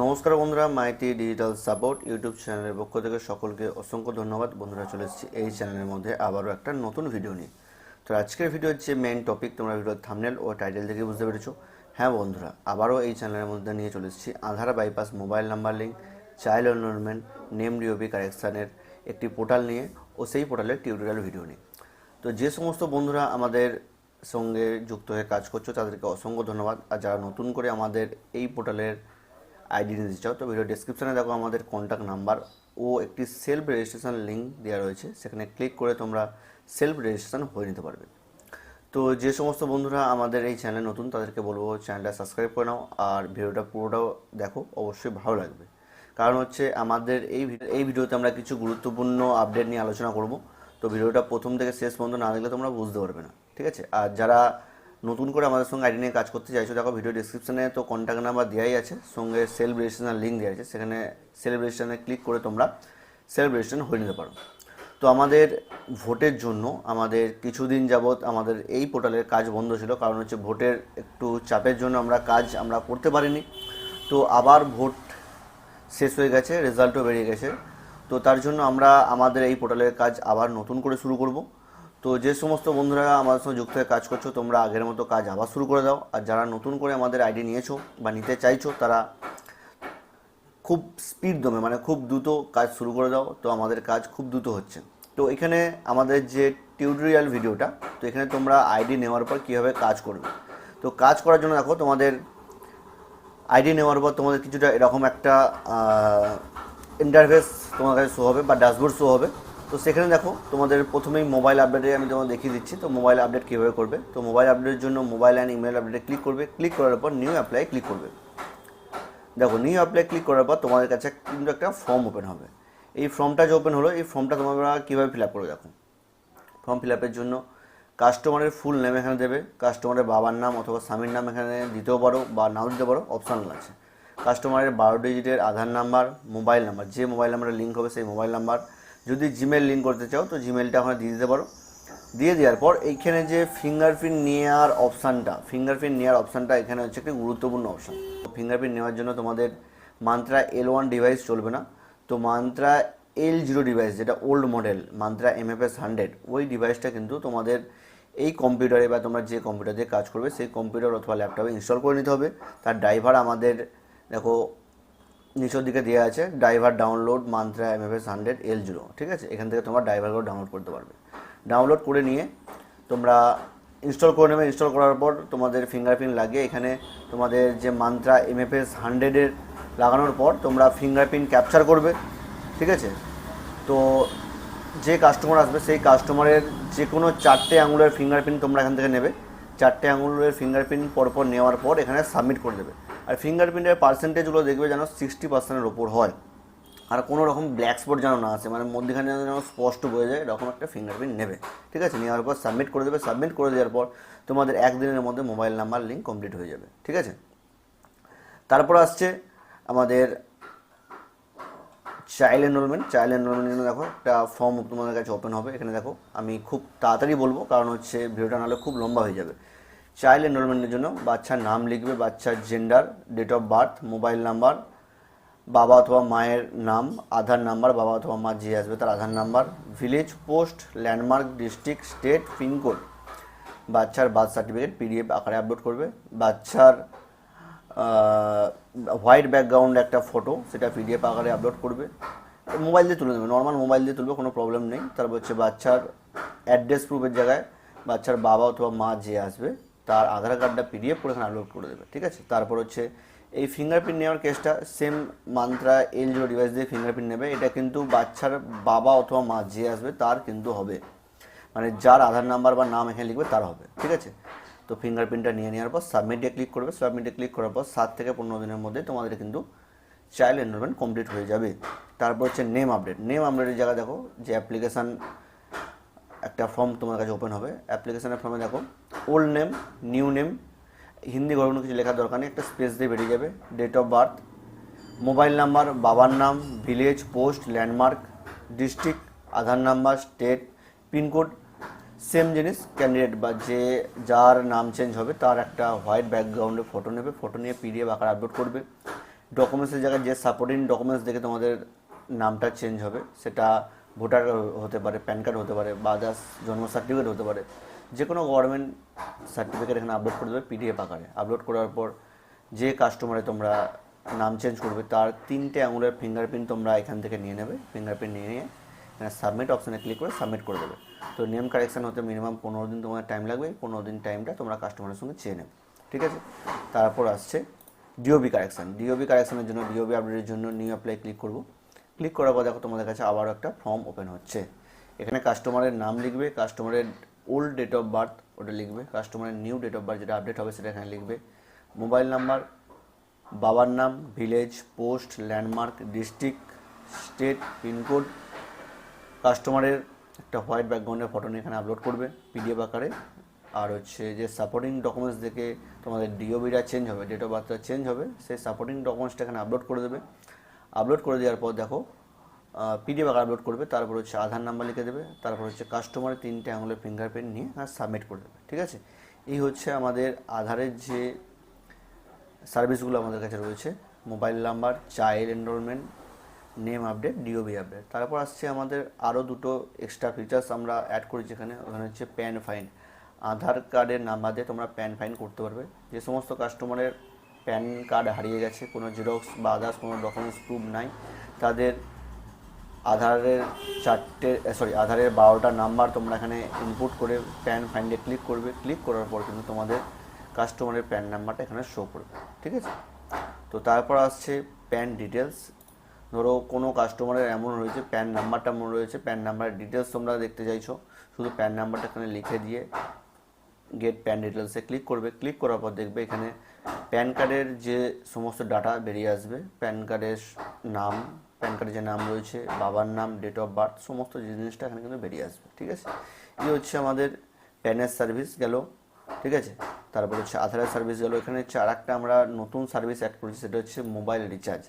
নমস্কার বন্ধুরা, মাইটি digital support YouTube চ্যানেলের পক্ষ থেকে সকলকে অসংখ্য ধন্যবাদ। বন্ধুরা, চলে এসেছি এই চ্যানেলের মধ্যে আবারও একটা নতুন ভিডিও নিয়ে। তো আজকের ভিডিও হচ্ছে মেইন টপিক, তোমরা ভিডিওর থাম্বনেল ও টাইটেল থেকে বুঝতে পেরেছো। হ্যাঁ বন্ধুরা, আবারও এই চ্যানেলের মধ্যে নিয়ে চলে এসেছি Aadhaar bypass, mobile number link, child enrolment, name D O B কারেকশানের একটি পোর্টাল নিয়ে ও সেই পোর্টালের টিউটোরিয়াল ভিডিও নিয়ে। তো যে সমস্ত বন্ধুরা আমাদের সঙ্গে যুক্ত হয়ে কাজ করছো তাদেরকে অসংখ্য ধন্যবাদ। আর যারা নতুন করে আমাদের এই পোর্টালের আইডি নিতে চাও তো ভিডিও ডেসক্রিপশানে দেখো আমাদের কন্ট্যাক্ট নাম্বার ও একটি সেলফ রেজিস্ট্রেশন লিঙ্ক দেওয়া রয়েছে, সেখানে ক্লিক করে তোমরা সেলফ রেজিস্ট্রেশন হয়ে নিতে পারবে। তো যে সমস্ত বন্ধুরা আমাদের এই চ্যানেল নতুন তাদেরকে বলবো চ্যানেলটা সাবস্ক্রাইব করে নাও আর ভিডিওটা পুরোটাও দেখো, অবশ্যই ভালো লাগবে। কারণ হচ্ছে আমাদের এই ভিডিওতে আমরা কিছু গুরুত্বপূর্ণ আপডেট নিয়ে আলোচনা করব। তো ভিডিওটা প্রথম থেকে শেষ পর্যন্ত না দেখলে তোমরা বুঝতে পারবে না, ঠিক আছে? আর যারা নতুন করে আমাদের সঙ্গে আইডি নিয়ে কাজ করতে চাইছো, দেখো ভিডিও ডিসক্রিপশনে তো কন্ট্যাক্ট নাম্বার দেওয়াই আছে, সঙ্গে সেলফ রেজিস্ট্রেশন লিঙ্ক দেওয়া আছে, সেখানে সেলফ রেজিস্ট্রেশনে ক্লিক করে তোমরা সেলফ রেজিস্ট্রেশন হয়ে নিতে পারো। তো আমাদের ভোটের জন্য আমাদের কিছুদিন যাবৎ আমাদের এই পোর্টালের কাজ বন্ধ ছিল, কারণ হচ্ছে ভোটের একটু চাপের জন্য আমরা করতে পারিনি। তো আবার ভোট শেষ হয়ে গেছে, রেজাল্টও বেরিয়ে গেছে। তো তার জন্য আমরা আমাদের এই পোর্টালের কাজ আবার নতুন করে শুরু করব। তো যে সমস্ত বন্ধুরা আমাদের সঙ্গে যুক্ত হয়ে কাজ করছো, তোমরা আগের মতো কাজ আবার শুরু করে দাও। আর যারা নতুন করে আমাদের আইডি নিয়েছো বা নিতে চাইছো, তারা খুব স্পিড দমে মানে খুব দ্রুত কাজ শুরু করে দাও। তো আমাদের কাজ খুব দ্রুত হচ্ছে। তো এখানে আমাদের যে টিউটোরিয়াল ভিডিওটা, তো এখানে তোমরা আইডি নেওয়ার পর কীভাবে কাজ করবে। তো কাজ করার জন্য দেখো, তোমাদের আইডি নেওয়ার পর তোমাদের কিছুটা এরকম একটা ইন্টারফেস তোমার কাছে শো হবে বা ড্যাশবোর্ড শো হবে। তো সেখানে দেখো তোমাদের প্রথমেই মোবাইল আপডেটে আমি তোমাদের দেখিয়ে দিচ্ছি। তো মোবাইল আপডেট কীভাবে করবে, তো মোবাইল আপডেটের জন্য মোবাইল অ্যান্ড ইমেল আপডেটে ক্লিক করবে। ক্লিক করার পর নিউ অ্যাপ্লাই ক্লিক করবে। দেখো নিউ অ্যাপ্লাই ক্লিক করার পর তোমাদের কাছে কিন্তু একটা ফর্ম ওপেন হবে। এই ফর্মটা যে ওপেন হলো, এই ফর্মটা তোমরা কীভাবে ফিল আপ করবে দেখো। ফর্ম ফিল আপের জন্য কাস্টমারের ফুল নেম এখানে দেবে, কাস্টমারের বাবার নাম অথবা স্বামীর নাম এখানে দিতেও পারো বা নাও দিতে পারো, অপশনাল আছে। কাস্টমারের 12 ডিজিটের আধার নাম্বার, মোবাইল নাম্বার, যে মোবাইল নাম্বারে লিঙ্ক হবে সেই মোবাইল নাম্বার। যদি জিমেল লিঙ্ক করতে চাও তো জিমেলটা ওখানে দিয়ে দিতে পারো। দিয়ে দেওয়ার পর এইখানে যে ফিঙ্গারপ্রিন্ট নেওয়ার অপশানটা এখানে হচ্ছে একটি গুরুত্বপূর্ণ অপশান। ফিঙ্গারপ্রিন্ট নেওয়ার জন্য তোমাদের মান্ত্রা L1 ডিভাইস চলবে না। তো মান্ত্রা L0 ডিভাইস, যেটা ওল্ড মডেল মান্ত্রা MFS 100, ওই ডিভাইসটা কিন্তু তোমাদের এই কম্পিউটারে বা তোমরা যে কম্পিউটার দিয়ে কাজ করবে সেই কম্পিউটার অথবা ল্যাপটপে ইনস্টল করে নিতে হবে। তার ড্রাইভার আমাদের দেখো নিচের দিকে দেওয়া আছে, driver download mantra MFS 100 L0, ঠিক আছে? এখান থেকে তোমরা ড্রাইভারগুলো ডাউনলোড করতে পারবে। ডাউনলোড করে নিয়ে তোমরা ইনস্টল করে নেবে। ইনস্টল করার পর তোমাদের ফিঙ্গারপ্রিন্ট লাগিয়ে এখানে তোমাদের যে মান্ত্রা MFS 100 লাগানোর পর তোমরা ফিঙ্গারপ্রিন্ট ক্যাপচার করবে, ঠিক আছে? তো যে কাস্টমার আসবে সেই কাস্টমারের যে কোনো 4টে আঙুলের ফিঙ্গারপ্রিন্ট তোমরা এখান থেকে নেবে। 4টে আঙুলের ফিঙ্গারপ্রিন্ট পরপর নেওয়ার পর এখানে সাবমিট করে দেবে। আর ফিঙ্গারপ্রিন্টের পার্সেন্টেজগুলো দেখবে যেন 60%-এর ওপর হয়, আর কোনো রকম ব্ল্যাক স্পট যেন না আসে, মানে মধ্যখানে যেন স্পষ্ট বোঝা যায় এরকম একটা ফিঙ্গারপ্রিন্ট নেবে, ঠিক আছে? নেওয়ার পর সাবমিট করে দেবে। সাবমিট করে দেওয়ার পর তোমাদের একদিনের মধ্যে মোবাইল নাম্বার লিঙ্ক কমপ্লিট হয়ে যাবে, ঠিক আছে? তারপর আসছে আমাদের চাইল্ড এনরোলমেন্টের জন্য দেখো একটা ফর্ম তোমাদের কাছে ওপেন হবে। এখানে দেখো আমি খুব তাড়াতাড়ি বলবো, কারণ হচ্ছে ভিডিওটা নাহলে খুব লম্বা হয়ে যাবে। চাইল্ড এনরোলমেন্টের জন্য বাচ্চার নাম লিখবে, বাচ্চার gender, date of birth, mobile number, বাবা অথবা মায়ের নাম, আধার নাম্বার, বাবা অথবা মা যে আসবে তার Aadhaar number, village, post, landmark, district, state, pincode, বাচ্চার বার্থ সার্টিফিকেট PDF আকারে আপলোড করবে, বাচ্চার হোয়াইট ব্যাকগ্রাউন্ড একটা ফটো সেটা PDF আকারে আপলোড করবে। মোবাইল দিয়ে তুলে নেবে, নর্মাল মোবাইল দিয়ে তুলবে, কোনো প্রবলেম নেই। তারপর হচ্ছে বাচ্চার অ্যাড্রেস প্রুফের জায়গায় বাচ্চার বাবা অথবা মা যে আসবে তার আধার কার্ডটা PDF করে এখানে আপলোড করে দেবে, ঠিক আছে? তারপর হচ্ছে এই ফিঙ্গারপ্রিন্ট নেওয়ার কেসটা সেম মান্ত্রা L0 ডিভাইস দিয়ে ফিঙ্গারপ্রিন্ট নেবে। এটা কিন্তু বাচ্চার বাবা অথবা মা যে আসবে তার কিন্তু হবে, মানে যার আধার নাম্বার বা নাম এখানে লিখবে তার হবে, ঠিক আছে? তো ফিঙ্গারপ্রিন্টটা নিয়ে নেওয়ার পর সাবমিটে ক্লিক করবে। সাবমিটে ক্লিক করার পর 7 থেকে 15 দিনের মধ্যে তোমাদের কিন্তু চাইল্ড এনরোলমেন্ট কমপ্লিট হয়ে যাবে। তারপর হচ্ছে নেম আপডেটের জায়গা দেখো যে অ্যাপ্লিকেশান একটা ফর্ম তোমার কাছে ওপেন হবে। অ্যাপ্লিকেশানের ফর্মে দেখো old name, new name, Hindi কোনো কিছু লেখার দরকার নেই, একটা স্পেস দিয়ে বেরিয়ে যাবে। Date of birth, mobile number, বাবার নাম, village, post, landmark, district, Aadhaar number, state, pincode, same জিনিস। ক্যান্ডিডেট বা যে যার নাম চেঞ্জ হবে তার একটা হোয়াইট ব্যাকগ্রাউন্ডে ফটো নেবে, ফটো নিয়ে PDF আকারে আপলোড করবে। ডকুমেন্টসের জায়গায় যে সাপোর্টিং ডকুমেন্টস দেখে তোমাদের নামটা চেঞ্জ হবে, সেটা ভোটার হতে পারে, প্যান কার্ড হতে পারে, বা আদার্স জন্ম সার্টিফিকেট হতে পারে, যে কোনো গভর্নমেন্ট সার্টিফিকেট এখানে আপলোড করে দেবে পিডিএফ আকারে। আপলোড করার পর যে কাস্টমারে তোমরা নাম চেঞ্জ করবে তার 3টে আঙুলের ফিঙ্গারপ্রিন্ট তোমরা এখান থেকে নিয়ে নেবে। ফিঙ্গারপ্রিন্ট নিয়ে নিয়ে এখানে সাবমিট অপশানে ক্লিক করে সাবমিট করে দেবে। তো নেম কারেকশান হতে মিনিমাম 15 দিন তোমার টাইম লাগবে। 15 দিন টাইমটা তোমরা কাস্টমারের সঙ্গে চেয়ে নেবে, ঠিক আছে। তারপর আসছে ডিওবি কারেকশান। ডিওবি কারেকশানের জন্য, ডিওবি আপডেটের জন্য নিউ অ্যাপ্লাই ক্লিক করব। ক্লিক করার পর দেখো তোমাদের কাছে আবারও একটা ফর্ম ওপেন হচ্ছে। এখানে কাস্টমারের নাম লিখবে, কাস্টমারের ওল্ড ডেট অফ বার্থ ওটা লিখবে, কাস্টমারের নিউ ডেট অফ বার্থ যেটা আপডেট হবে সেটা এখানে লিখবে, মোবাইল নাম্বার, বাবার নাম, village, post, landmark, district, state, pincode, কাস্টমারের একটা হোয়াইট ব্যাকগ্রাউন্ডের ফটো নিয়ে এখানে আপলোড করবে পিডিএফ আকারে। আর হচ্ছে যে সাপোর্টিং ডকুমেন্টস দেখে তোমাদের ডিওবিটা চেঞ্জ হবে, ডেট অফ বার্থটা চেঞ্জ হবে, সেই সাপোর্টিং ডকুমেন্টসটা এখানে আপলোড করে দেবে। আপলোড করে দেওয়ার পর দেখো পিডিএফ আকারে আপলোড করবে। তারপর হচ্ছে আধার নাম্বার লিখে দেবে, তারপর হচ্ছে কাস্টমারের 3টে আঙুলের ফিঙ্গারপ্রিন্ট নিয়ে সাবমিট করে দেবে, ঠিক আছে। এই হচ্ছে আমাদের আধারের যে সার্ভিসগুলো আমাদের কাছে রয়েছে, mobile number, child enrolment, name update, DOB update. তারপর আসছে আমাদের আরও দুটো এক্সট্রা ফিচার্স আমরা অ্যাড করেছি এখানে। ওখানে হচ্ছে প্যান ফাইন। আধার কার্ডের নাম্বার দিয়ে তোমরা প্যান ফাইন করতে পারবে। যে সমস্ত কাস্টমারের প্যান কার্ড হারিয়ে গেছে, কোনো জেরক্স বা আদার্স কোনো ডকুমেন্টস প্রুফ নাই, তাদের আধারের আধারের 12টা নাম্বার তোমরা এখানে ইনপুট করে প্যান ফাইন্ডে ক্লিক করবে। ক্লিক করার পর কিন্তু তোমাদের কাস্টমারের প্যান নাম্বারটা এখানে শো করবে, ঠিক আছে। তো তারপর আসছে প্যান ডিটেলস। ধরো কোনো কাস্টমারের এমন রয়েছে প্যান নাম্বারটা মনে রয়েছে, প্যান নাম্বারের ডিটেলস তোমরা দেখতে চাইছো, শুধু প্যান নাম্বারটা এখানে লিখে দিয়ে গেট প্যান ডিটেলসে ক্লিক করবে। ক্লিক করার পর দেখবে এখানে প্যান কার্ডের যে সমস্ত ডাটা বেরিয়ে আসবে, প্যান কার্ডের নাম, প্যান কার্ডে যে নাম রয়েছে, বাবার নাম, ডেট অফ বার্থ, সমস্ত জিনিসটা এখানে কিন্তু বেরিয়ে আসবে, ঠিক আছে। এই হচ্ছে আমাদের প্যানের সার্ভিস গেল, ঠিক আছে। তারপর হচ্ছে আধারের সার্ভিস গেল। এখানে হচ্ছে আর একটা আমরা নতুন সার্ভিস অ্যাড করেছি, সেটা হচ্ছে মোবাইল রিচার্জ।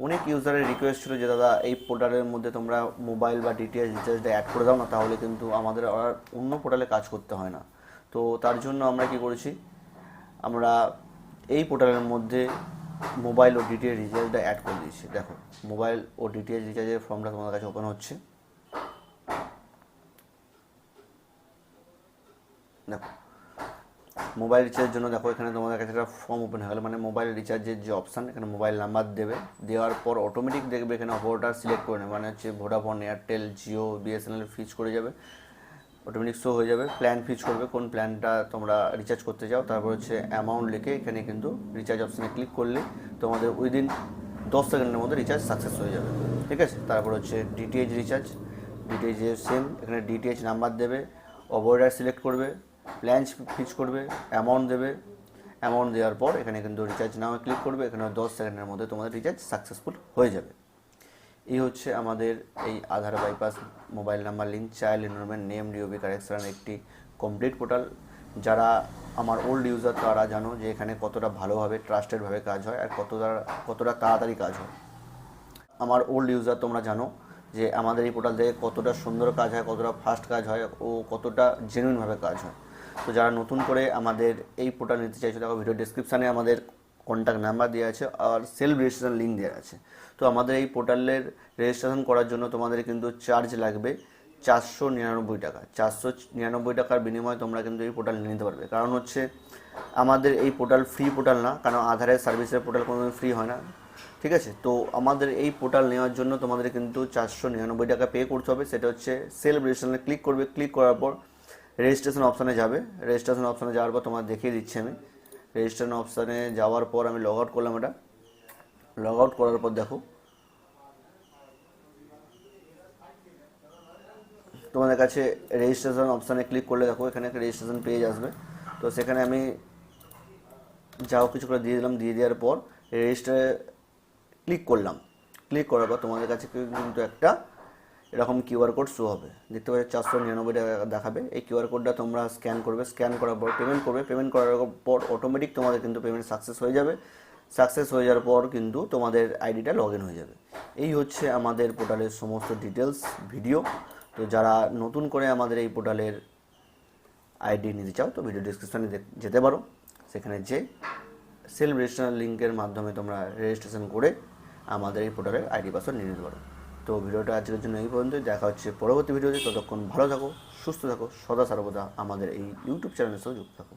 অনেক ইউজারের রিকোয়েস্ট ছিল যে দাদা এই পোর্টালের মধ্যে তোমরা মোবাইল বা ডিটিএইচ রিচার্জটা অ্যাড করে দাও না, তাহলে কিন্তু আমাদের আর অন্য পোর্টালে কাজ করতে হয় না। তো তার জন্য আমরা কি করেছি, আমরা এই পোর্টালের মধ্যে মোবাইল ও ডিটিএইচ রিচার্জটা অ্যাড করে দিয়েছি। দেখো মোবাইল ও ডিটিএইচ রিচার্জের ফর্মটা তোমাদের কাছে ওপেন হচ্ছে। দেখো মোবাইল রিচার্জের জন্য দেখো এখানে তোমাদের কাছে একটা ফর্ম ওপেন হয়ে গেল, মানে মোবাইল রিচার্জের যে অপশান, এখানে মোবাইল নাম্বার দেবে, দেওয়ার পর অটোমেটিক দেখবে এখানে অপারেটর সিলেক্ট করে নেবে, মানে হচ্ছে ভোডাফোন, এয়ারটেল, জিও, বিএসএনএল ফিচ করে যাবে, অটোমেটিক শো হয়ে যাবে। প্ল্যান ফিচ করবে কোন প্ল্যানটা তোমরা রিচার্জ করতে চাও, তারপর হচ্ছে অ্যামাউন্ট লিখে এখানে কিন্তু রিচার্জ অপশানে ক্লিক করলে তোমাদের উইদিন 10 সেকেন্ডের মধ্যে রিচার্জ সাকসেস হয়ে যাবে, ঠিক আছে। তারপর হচ্ছে ডিটিএইচ রিচার্জ, ডিটিএইচের সেম, এখানে ডিটিএইচ নাম্বার দেবে, অপারেটর সিলেক্ট করবে, প্ল্যান ফিচ করবে, অ্যামাউন্ট দেবে, অ্যামাউন্ট দেওয়ার পর এখানে কিন্তু রিচার্জ নামে ক্লিক করবে, এখানে 10 সেকেন্ডের মধ্যে তোমাদের রিচার্জ সাকসেসফুল হয়ে যাবে। এই হচ্ছে আমাদের এই Aadhaar bypass, mobile number link, child enrolment, name, D O B correction একটি কমপ্লিট পোর্টাল। যারা আমার ওল্ড ইউজার তারা জানো যে এখানে কতটা ভালোভাবে ট্রাস্টেডভাবে কাজ হয় আর কতটা তাড়াতাড়ি কাজ হয়। আমার ওল্ড ইউজার তোমরা জানো যে আমাদের এই পোর্টাল থেকে কতটা সুন্দর কাজ হয়, কতটা ফাস্ট কাজ হয় ও কতটা জেনুইনভাবে কাজ হয়। তো যারা নতুন করে আমাদের এই পোর্টাল নিতে চাইছো, দেখো ভিডিও ডিসক্রিপশানে আমাদের কন্ট্যাক্ট নাম্বার দেওয়া আছে আর সেলফ রেজিস্ট্রেশন লিঙ্ক দেওয়া আছে। তো আমাদের এই পোর্টালের রেজিস্ট্রেশন করার জন্য তোমাদের কিন্তু চার্জ লাগবে 499 টাকা। 499 টাকার বিনিময়ে তোমরা কিন্তু এই পোর্টাল নিয়ে নিতে পারবে। কারণ হচ্ছে আমাদের এই পোর্টাল ফ্রি পোর্টাল না, কারণ আধারের সার্ভিসের পোর্টাল কোনো ফ্রি হয় না, ঠিক আছে। তো আমাদের এই পোর্টাল নেওয়ার জন্য তোমাদের কিন্তু 499 টাকা পে করতে হবে। সেটা হচ্ছে সেলফ রেজিস্ট্রেশনে ক্লিক করবে। ক্লিক করার পর রেজিস্ট্রেশন অপশানে যাবে। রেজিস্ট্রেশন অপশানে যাওয়ার পর তোমার দেখিয়ে দিচ্ছি আমি। রেজিস্ট্রেশন অপশানে যাওয়ার পর আমি লগ আউট করলাম। এটা লগ আউট করার পর দেখো তোমাদের কাছে রেজিস্ট্রেশন অপশানে ক্লিক করলে দেখো এখানে একটা রেজিস্ট্রেশন পেজ আসবে। তো সেখানে আমি যাও কিছু করে দিয়ে দিলাম। দিয়ে দেওয়ার পর রেজিস্টারে ক্লিক করলাম। ক্লিক করার পর তোমাদের কাছে কিন্তু একটা এরকম কিউআর কোড শো হবে, দেখতে পাচ্ছ 499 টাকা দেখাবে। এই কিউআর কোডটা তোমরা স্ক্যান করবে। স্ক্যান করার পর পেমেন্ট করবে। পেমেন্ট করার পর অটোমেটিক তোমাদের কিন্তু পেমেন্ট সাকসেস হয়ে যাবে। সাকসেস হয়ে যাওয়ার পর কিন্তু তোমাদের আইডিটা লগ ইন হয়ে যাবে। এই হচ্ছে আমাদের পোর্টালের সমস্ত ডিটেলস ভিডিও। তো যারা নতুন করে আমাদের এই পোর্টালের আইডি নিতে চাও তো ভিডিও ডিসক্রিপশানে যেতে পারো, সেখানে যে সেলফ রেজিস্ট্রেশন লিঙ্কের মাধ্যমে তোমরা রেজিস্ট্রেশন করে আমাদের এই পোর্টালের আইডি পাসওয়ার্ড নিয়ে নিতে পারো। তো ভিডিওটা আজকের জন্য এই পর্যন্তই। দেখা হচ্ছে পরবর্তী ভিডিওতে। ততক্ষণ ভালো থাকো, সুস্থ থাকো, সদা সর্বদা আমাদের এই ইউটিউব চ্যানেলের সাথে যুক্ত থাকো।